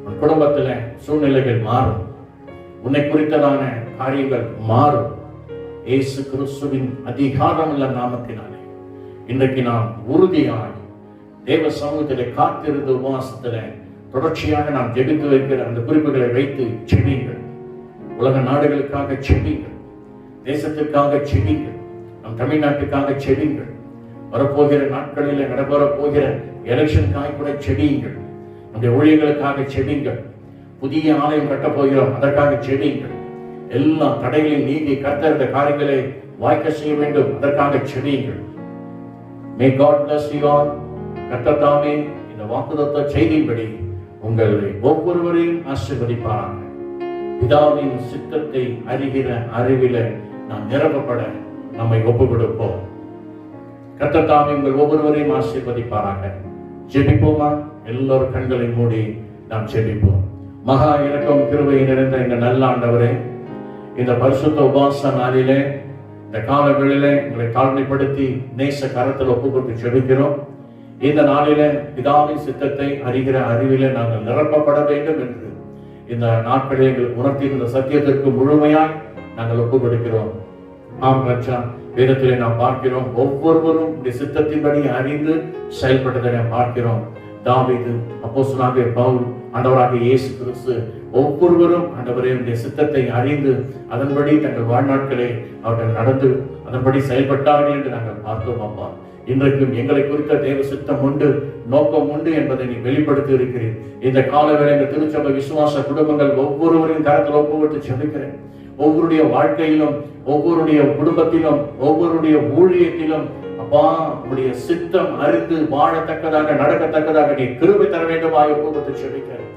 Speaker 2: உன் குடும்பத்தில் சூழ்நிலைகள் மாறும், உன்னை குறித்ததான காரியங்கள் மாறும். இயேசு கிறிஸ்துவின் அதிகாரமுள்ள நாமத்தினாலே இன்றைக்கு நாம் உறுதியாய் தேவ சமூகத்திலே காத்திருந்து உபவாசத்திலே தொடர்ச்சியாக நாம் ஜெபித்து வைக்கிற அந்த குறிப்புகளை வைத்து செபியுங்கள். உலக நாடுகளுக்காக செபியுங்கள், தேசத்திற்காக செபியுங்கள், நம் தமிழ்நாட்டுக்காக செபியுங்கள். வரப்போகிற நாட்களில் நடைபெற போகிற எலெக்ஷனுக்காக கூட செபியுங்கள். நம்முடைய ஊழியர்களுக்காக செபியுங்கள். புதிய ஆலயம் கட்டப் போகிறோம், அதற்காக செபியுங்கள். எல்லா தடைகளையும் நீக்கி கர்த்தர் இந்த காரியங்களை வாய்க்க செய்ய வேண்டும், அதற்காக செபியுங்கள். May God bless you all. கர்த்தர் தாமே இந்த வாக்குத்தத்த செய்தியின்படி உங்களை ஒவ்வொருவரையும் ஆசீர்வதிப்பாராக. பிதாவின் சித்தத்தை அறிகிற அறிவில நாம் நிரப்பப்பட நம்மை ஒப்புக் கொடுப்போம். கர்த்தர் தாமே உங்கள் ஒவ்வொருவரையும் ஆசீர்வதிப்பாராக. ஜெபிப்போமா? எல்லோரும் கண்களை மூடி நாம் ஜெபிப்போம். மகா இரக்கம் கிருபை நிறைந்த இந்த நல்ல ஆண்டவரே, இந்த பரிசுத்த உபவாச நாளிலே இந்த காலங்களிலே உங்களை தாழ்மைப்படுத்தி நேச கரத்தில் ஒப்புக்கொண்டு ஜெபிக்கிறோம். இந்த நாளிலே பிதாவின் சித்தத்தை அறிகிற அறிவிலே நாங்கள் நிரப்பப்பட வேண்டும் என்று இந்த நாட்களில் எங்களுக்கு உணர்த்தி இந்த சத்தியத்திற்கு முழுமையாய் நாங்கள் ஒப்புக் கொடுக்கிறோம். ஆம் ரட்சா, வேதத்திலே நாம் பார்க்கிறோம், ஒவ்வொருவரும் இந்த சித்தத்தின்படி அறிந்து செயல்பட்டதை நாம் பார்க்கிறோம். தாவீது, அப்போஸ்தலனாகிய பவுல், ஆண்டவராகிய இயேசு கிறிஸ்து ஒவ்வொருவரும் ஆண்டவரே உடைய சித்தத்தை அறிந்து அதன்படி தங்கள் வாழ்நாட்களை அவர்கள் நடந்து அதன்படி செயல்பட்டார்கள் என்று நாங்கள் பார்த்தோம். அப்பா, இன்றைக்கும் எங்களை குறித்த தேவ சித்தம் உண்டு, நோக்கம் உண்டு என்பதை நீ வெளிப்படுத்தி இருக்கிறீர். இந்த காலவேளை இந்த திருச்சபை விசுவாச குடும்பங்கள் ஒவ்வொருவரின் கரத்தில் ஒப்புவிட்டு ஜெபிக்கிறேன். ஒவ்வொருடைய வாழ்க்கையிலும், ஒவ்வொருடைய குடும்பத்திலும், ஒவ்வொருடைய ஊழியத்திலும் அப்பா உடைய சித்தம் அறிந்து வாழத்தக்கதாக, நடக்கத்தக்கதாக நீ கிருபை தர வேண்டுமாய் ஒப்புவிட்டு ஜெபிக்கிறேன்.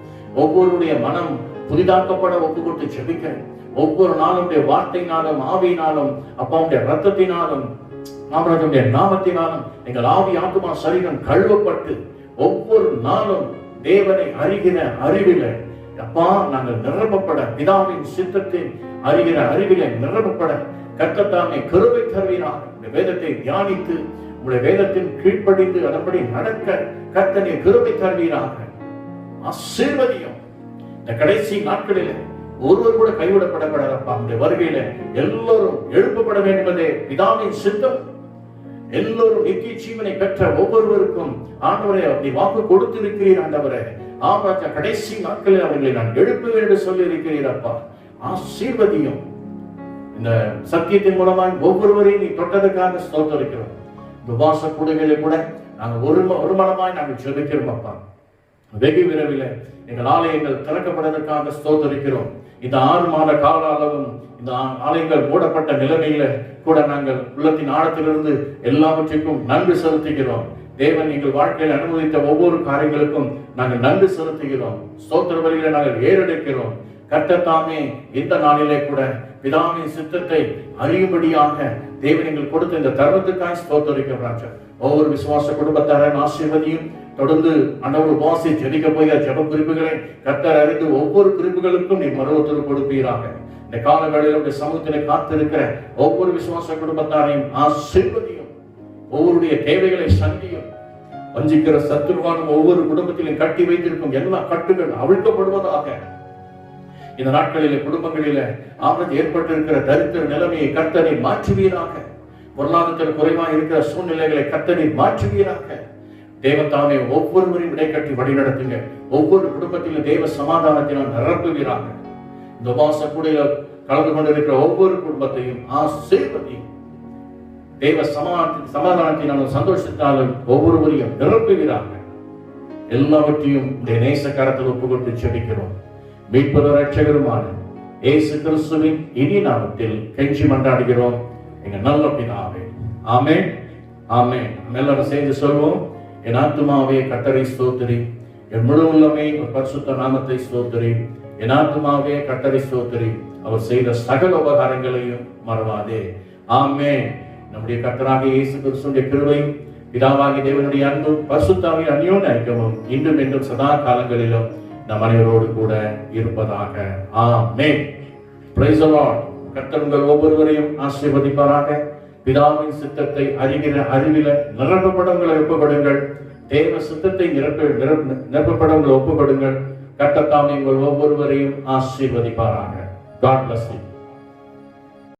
Speaker 2: ஒவ்வொருடைய மனம் புதிதாக்கப்பட ஒப்புவிட்டு ஜெபிக்கிறேன். ஒவ்வொரு நாளும் வார்த்தையினாலும், ஆவியினாலும், அப்பாவுடைய ரத்தத்தினாலும், நாமராஜனுடைய நாமத்தினாலும் எங்கள் ஆவி, ஆத்துமா, சரீரம் கழுவப்பட்டு ஒவ்வொரு நாளும் தேவனை அறிகிற அறிவில அப்பா நாங்கள் நிரப்பப்பட, பிதாவின் சித்தத்தின் அறிகிற அறிவில நிரப்பப்பட கர்த்தத்தாமே கிருபை தருவீராக. இந்த வேதத்தை தியானித்து உங்களுடைய வேதத்தின் கீழ்ப்படிந்து அதன்படி நடக்க கர்த்தனை கிருபை தருவீராக. ஆசீர்வதியும். இந்த கடைசி நாட்களில் ஒருவர் கூட கைவிடப்படப்படாதப்பா. உங்களுடைய வருகையில எல்லோரும் எழுப்பப்பட வேண்டும் என்பதே பிதாவின் சித்தம். எல்லோரும் நித்திய ஜீவனை பெற்ற ஒவ்வொருவருக்கும் ஆண்டவரே நீ வாக்கு கொடுத்திருக்கிறீர். ஆண்டவரே ஆமாச்சா, கடைசி நாட்களில் அவர்களை நான் எழுப்புவேன் என்று சொல்லி இருக்கிறீர் அப்பா. ஆசீர்வதியும். இந்த சத்தியத்தின் மூலமாய் ஒவ்வொருவரையும் நீ தொட்டதற்காக ஸ்தோத்திரிக்கிறோம். இந்த உபவாச கூடுகையில கூட நாங்கள் ஒரு மனமாய் நாங்கள் ஜெபிக்கிறோம் அப்பா. வெகு விரைவில் எங்கள் ஆலயங்கள் திறக்கப்படுவதற்காக ஸ்தோத்திரிக்கிறோம். இந்த 6 மாத கால அளவும் இந்த ஆலயங்கள் மூடப்பட்ட நிலைமையில கூட நாங்கள் உள்ளத்தின் ஆழத்திலிருந்து எல்லாவற்றிற்கும் நன்றி செலுத்துகிறோம். தேவன் எங்கள் வாழ்க்கையில் அனுமதித்த ஒவ்வொரு காரியங்களுக்கும் நாங்கள் நன்றி செலுத்துகிறோம். ஸ்தோத்திர பலிகளை நாங்கள் ஏறெடுக்கிறோம். கர்த்தர் தாமே இந்த நாளிலே கூட பிதாவின் சித்தத்தை அறியும்படியாக தேவன் எங்கள் கொடுத்த இந்த தருணத்துக்காய் ஸ்தோத்திரிக்கிறோம். ஒவ்வொரு விசுவாச குடும்பத்தாரின் ஆசீர்வதியும். தொடர்ந்து ஆண்டவர் உபவாசி ஜெபிக்க போய் ஜெப குறிப்புகளை கர்த்தர் அறிந்து ஒவ்வொரு குறிப்புகளுக்கும் நீ மறுவத்தோடு கொடுப்பீராக. இந்த காலங்களில் சமூகத்திலே காத்திருக்கிற ஒவ்வொரு விசுவாச குடும்பத்தாரையும் ஆசீர்வதியும். ஒவ்வொருடைய தேவைகளை சந்தியும். வஞ்சிக்கிற சத்துருவானும் ஒவ்வொரு குடும்பத்திலும் கட்டி வைத்திருக்கும் எல்லா கட்டுகள் அவிழ்க்கப்படுவதாக. இந்த நாட்களிலே குடும்பங்களிலே ஆபத்து ஏற்பட்டிருக்கிற தரித்திர நிலைமையை கர்த்தரை மாற்றுவீராக. பொருளாதாரத்தில் குறைவாக இருக்கிற சூழ்நிலைகளை கர்த்தரை மாற்றுவீராக. தேவத்தாமே ஒவ்வொருவரையும் இடைக்கட்டி வழிநடத்துங்க. ஒவ்வொரு குடும்பத்திலும் தேவ சமாதானத்தினால் நிரப்புவீராக. இந்த உபவாச கூடையில கலந்து கொண்டிருக்கிற ஒவ்வொரு குடும்பத்தையும் ஆசீர்வதியும். தேவ சமாதானத்தினாலும் சந்தோஷத்தினாலும் ஒவ்வொருவரையும் நிரப்புவீராக. எல்லாவற்றையும் இந்த நேச கரத்தில் ஒப்புக்கொண்டு ஜெபிக்கிறோம். மீட்பும் இரட்சகருமான இயேசு கிறிஸ்துவின் இனி நாமத்தில் கெஞ்சி மன்றாடுகிறோம் எங்க நல்ல பிதாவே. ஆமென், ஆமென். எல்லாரும் சேர்ந்து சொல்வோம். என் ஆத்துமாவே கர்த்தரை ஸ்தோத்திரி, என் முழு உள்ளமே பரிசுத்த நாமத்தை ஸ்தோத்திரி. என் ஆத்துமாவே கர்த்தரை ஸ்தோத்திரி, அவர் செய்த சகல உபகாரங்களையும் மறவாதே. ஆமென். நம்முடைய கர்த்தராகிய இயேசு கிறிஸ்துவின் கிருபையும் பிதாவாகிய தேவனுடைய அன்பும் பரிசுத்தாவின் அந்யோன்ய ஐக்கியமும் இன்றும் என்றும் சதா காலங்களிலும் நம் அனைவரோடு கூட இருப்பதாக. ஆமென். Praise the lord. கர்த்தர் உங்கள் ஒவ்வொருவரையும் ஆசீர்வதிப்பாராக. பிதாவின் சித்தத்தை அறிகிற அறிவில நிரப்பப்படங்களை ஒப்புப்படுங்கள். தேவ சித்தத்தை நிரப்பப்படங்களை ஒப்புப்படுங்கள். கர்த்தர் தாமே உங்கள் ஒவ்வொருவரையும் ஆசீர்வதிப்பாராக. God bless you.